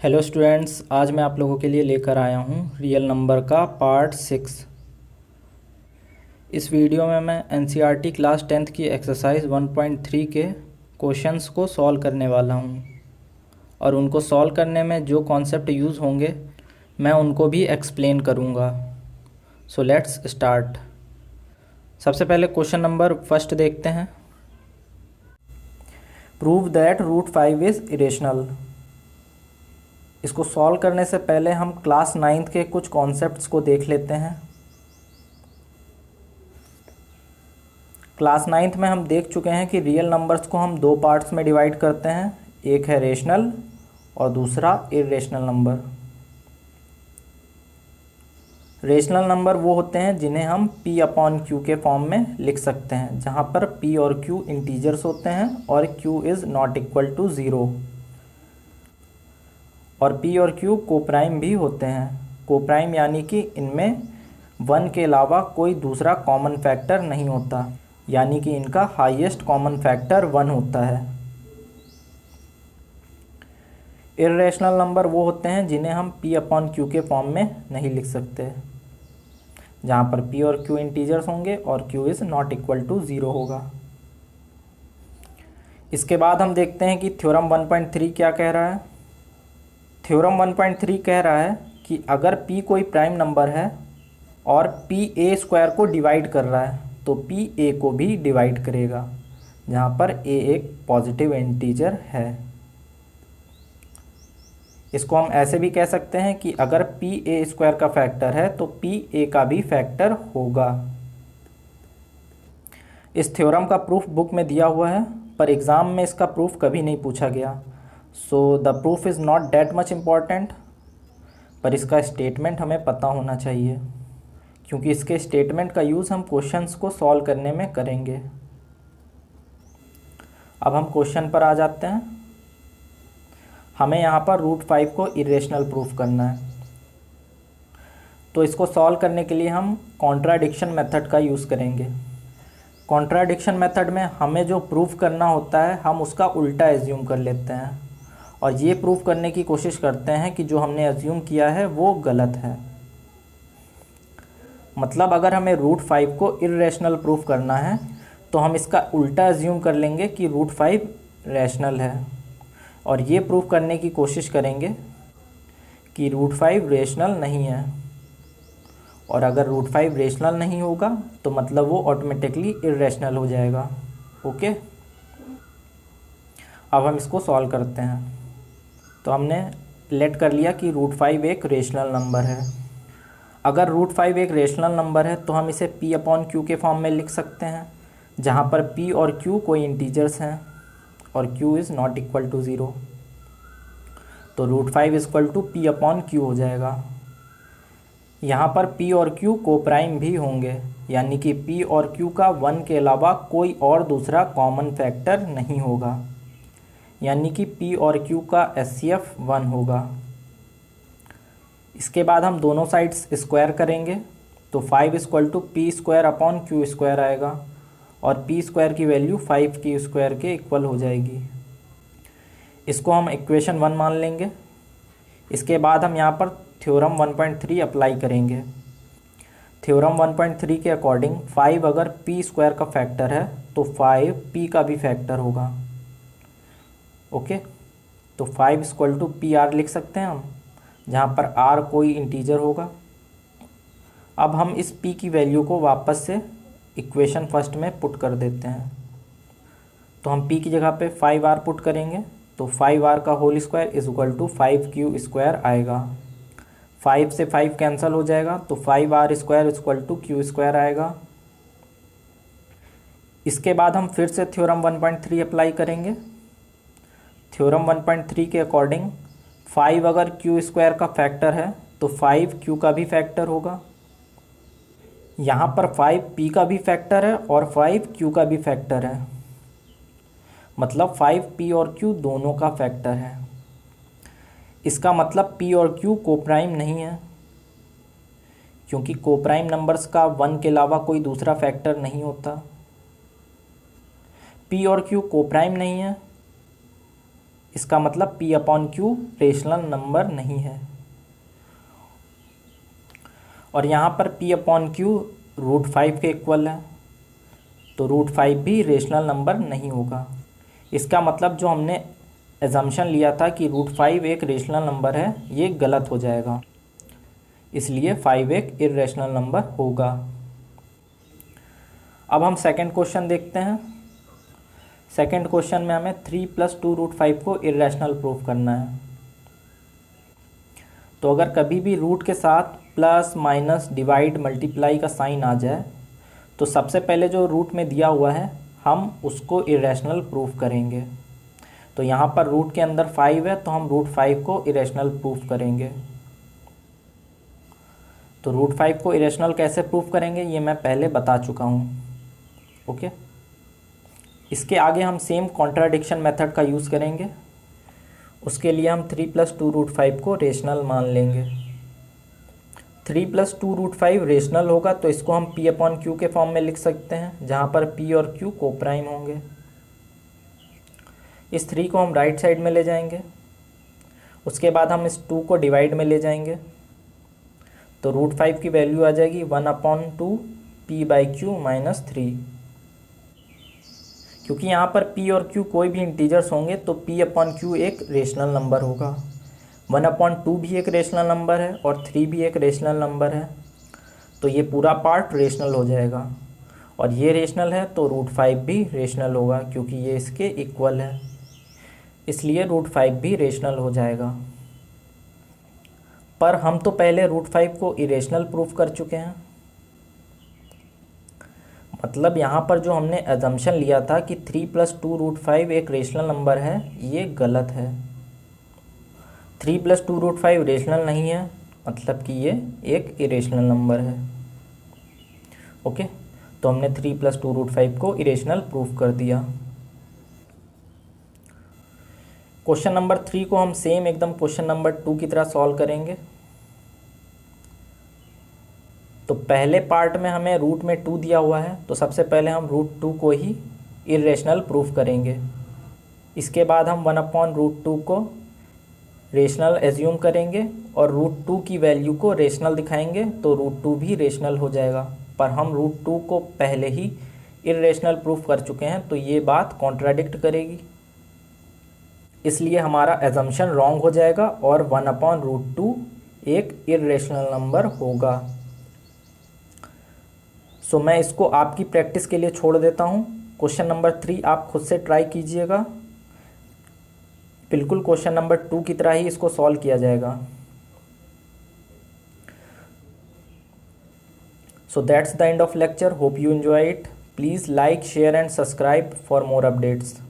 Hello students, आज मैं आप लोगों के लिए लेकर आया हूँ रियल नंबर का पार्ट 6। इस वीडियो में मैं एनसीईआरटी क्लास 10th की एक्सरसाइज 1.3 के क्वेश्चंस को सॉल्व करने वाला हूँ और उनको सॉल्व करने में जो कॉन्सेप्ट यूज़ होंगे मैं उनको भी एक्सप्लेन करूँगा। So let's start. सबसे पहले क्वेश्चन नंबर फर्स्ट देखते हैं। Prove that √5 is irrational. इसको सॉल्व करने से पहले हम क्लास 9th के कुछ कॉन्सेप्ट्स को देख लेते हैं। क्लास 9th में हम देख चुके हैं कि रियल नंबर्स को हम दो पार्ट्स में डिवाइड करते हैं, एक है रेशनल और दूसरा इरेशनल नंबर। रेशनल नंबर वो होते हैं जिन्हें हम P/Q के फॉर्म में लिख सकते हैं, जहाँ पर P और Q इंटीजर्स होते हैं और Q is not equal to 0। और P और Q कोप्राइम भी होते हैं। कोप्राइम यानी कि इनमें 1 के अलावा कोई दूसरा कॉमन फैक्टर नहीं होता, यानी कि इनका हाईएस्ट कॉमन फैक्टर 1 होता है। इर्रेशनल नंबर वो होते हैं जिन्हें हम P/Q के फॉर्म में नहीं लिख सकते, जहाँ पर P और Q इंटीजर्स होंगे और Q is not equal to 0 होगा। इसके बाद हम देखते हैं कि थ्योरम 1.3 क्या कह रहा है। थ्योरम 1.3 कह रहा है कि अगर P कोई प्राइम नंबर है और P A² को डिवाइड कर रहा है तो P A को भी डिवाइड करेगा, जहाँ पर A एक पॉजिटिव इंटीजर है। इसको हम ऐसे भी कह सकते हैं कि अगर P A² का फैक्टर है तो P A का भी फैक्टर होगा। इस थ्योरम का प्रूफ बुक में दिया हुआ है, पर एग्ज़ाम में इसका प्रूफ कभी नहीं पूछा गया। So the proof is not that much important, पर इसका स्टेटमेंट हमें पता होना चाहिए, क्योंकि इसके स्टेटमेंट का यूज़ हम क्वेश्चंस को सॉल्व करने में करेंगे। अब हम क्वेश्चन पर आ जाते हैं। हमें यहाँ पर √5 को इरेशनल प्रूफ करना है, तो इसको सॉल्व करने के लिए हम कॉन्ट्राडिक्शन मेथड का यूज़ करेंगे। कॉन्ट्राडिक्शन मेथड में हमें जो प्रूफ करना होता है हम उसका उल्टा एज्यूम कर लेते हैं और ये प्रूफ करने की कोशिश करते हैं कि जो हमने एज्यूम किया है वो गलत है। मतलब अगर हमें √5 को इरेशनल प्रूफ करना है तो हम इसका उल्टा एज्यूम कर लेंगे कि √5 रैशनल है और ये प्रूफ करने की कोशिश करेंगे कि √5 रेशनल नहीं है। और अगर √5 रेशनल नहीं होगा तो मतलब वो ऑटोमेटिकली इरेशनल हो जाएगा। ओके, अब हम इसको सॉल्व करते हैं। तो हमने लेट कर लिया कि √5 एक रेशनल नंबर है। अगर √5 एक रेशनल नंबर है तो हम इसे P/Q के फॉर्म में लिख सकते हैं, जहाँ पर P और Q कोई इंटीजर्स हैं और Q is not equal to 0। तो √5 इक्वल टू P/Q हो जाएगा। यहाँ पर P और Q कोप्राइम भी होंगे, यानी कि P और Q का 1 के अलावा कोई और दूसरा कॉमन फैक्टर नहीं होगा, यानी कि P और Q का HCF 1 होगा। इसके बाद हम दोनों साइड्स स्क्वायर करेंगे तो 5 इक्वल टू P²/Q² आएगा और P² की वैल्यू 5Q² के इक्वल हो जाएगी। इसको हम इक्वेशन 1 मान लेंगे। इसके बाद हम यहाँ पर थ्योरम 1.3 अप्लाई करेंगे। थ्योरम 1.3 के अकॉर्डिंग 5 अगर P² का फैक्टर है तो 5 P का भी फैक्टर होगा। ओके, तो 5 इक्वल टू PR लिख सकते हैं हम, जहाँ पर R कोई इंटीजर होगा। अब हम इस P की वैल्यू को वापस से इक्वेशन फर्स्ट में पुट कर देते हैं। तो हम P की जगह पे 5R पुट करेंगे तो 5R का whole square is equal to 5Q² आएगा। 5 से 5 कैंसिल हो जाएगा तो 5R² इक्वल टू Q² आएगा। इसके बाद हम फिर से थ्योरम 1.3 अप्लाई करेंगे। थ्योरम 1.3 के अकॉर्डिंग 5 अगर Q² का फैक्टर है तो 5 Q का भी फैक्टर होगा। यहाँ पर 5 P का भी फैक्टर है और 5 Q का भी फैक्टर है, मतलब 5 P और Q दोनों का फैक्टर है। इसका मतलब P और Q कोप्राइम नहीं है, क्योंकि कोप्राइम नंबर्स का 1 के अलावा कोई दूसरा फैक्टर नहीं होता। P और Q कोप्राइम नहीं है इसका मतलब p upon Q rational number नहीं है। और यहाँ पर p अपॉन क्यू √5 के इक्वल है, तो √5 भी रेशनल नंबर नहीं होगा। इसका मतलब जो हमने एजम्पशन लिया था कि √5 एक रेशनल नंबर है, ये गलत हो जाएगा, इसलिए 5 एक इर्रेशनल नंबर होगा। अब हम सेकंड क्वेश्चन देखते हैं। सेकंड क्वेश्चन में हमें 3 + 2√5 को इर्रेशनल प्रूफ करना है। तो अगर कभी भी रूट के साथ प्लस माइनस डिवाइड मल्टीप्लाई का साइन आ जाए तो सबसे पहले जो रूट में दिया हुआ है हम उसको इरेशनल प्रूफ करेंगे। तो यहाँ पर रूट के अंदर 5 है तो हम √5 को इरेशनल प्रूफ करेंगे। तो √5 को इरेशनल कैसे प्रूफ करेंगे ये मैं पहले बता चुका हूँ। ओके, इसके आगे हम सेम कॉन्ट्राडिक्शन मेथड का यूज़ करेंगे। उसके लिए हम 3 + 2√5 को रेशनल मान लेंगे। 3 + 2√5 रेशनल होगा तो इसको हम p अपॉन क्यू के फॉर्म में लिख सकते हैं, जहाँ पर p और q कोप्राइम होंगे। इस 3 को हम राइट साइड में ले जाएंगे। उसके बाद हम इस 2 को डिवाइड में ले जाएंगे, तो √5 की वैल्यू आ जाएगी 1/2 p/q - 3। क्योंकि यहाँ पर p और q कोई भी इंटीजर्स होंगे तो p अपॉन q एक रेशनल नंबर होगा। 1/2 भी एक रेशनल नंबर है और 3 भी एक रेशनल नंबर है, तो ये पूरा पार्ट रेशनल हो जाएगा। और ये रेशनल है तो √5 भी रेशनल होगा क्योंकि ये इसके इक्वल है, इसलिए √5 भी रेशनल हो जाएगा। पर हम तो पहले √5 को इरेशनल प्रूफ कर चुके हैं। मतलब यहाँ पर जो हमने एजम्पशन लिया था कि 3 + 2√5 एक रेशनल नंबर है, ये गलत है। 3 + 2√5 रेशनल नहीं है, मतलब कि ये एक इरेशनल नंबर है। ओके, तो हमने 3 + 2√5 को इरेशनल प्रूफ कर दिया। क्वेश्चन नंबर 3 को हम सेम एकदम क्वेश्चन नंबर 2 की तरह सॉल्व करेंगे। तो पहले पार्ट में हमें रूट में 2 दिया हुआ है, तो सबसे पहले हम √2 को ही इरेशनल प्रूफ करेंगे। इसके बाद हम 1/√2 को रेशनल एज्यूम करेंगे और √2 की वैल्यू को रेशनल दिखाएंगे, तो √2 भी रेशनल हो जाएगा। पर हम √2 को पहले ही इरेशनल प्रूफ कर चुके हैं, तो ये बात कॉन्ट्राडिक्ट करेगी, इसलिए हमारा एजम्पशन रॉन्ग हो जाएगा और 1/√2 एक इरेशनल नंबर होगा। सो मैं इसको आपकी प्रैक्टिस के लिए छोड़ देता हूँ। क्वेश्चन नंबर 3 आप खुद से ट्राई कीजिएगा, बिल्कुल क्वेश्चन नंबर 2 की तरह ही इसको सॉल्व किया जाएगा। So that's the end of lecture, hope you enjoy it. Please like, share and subscribe for more updates.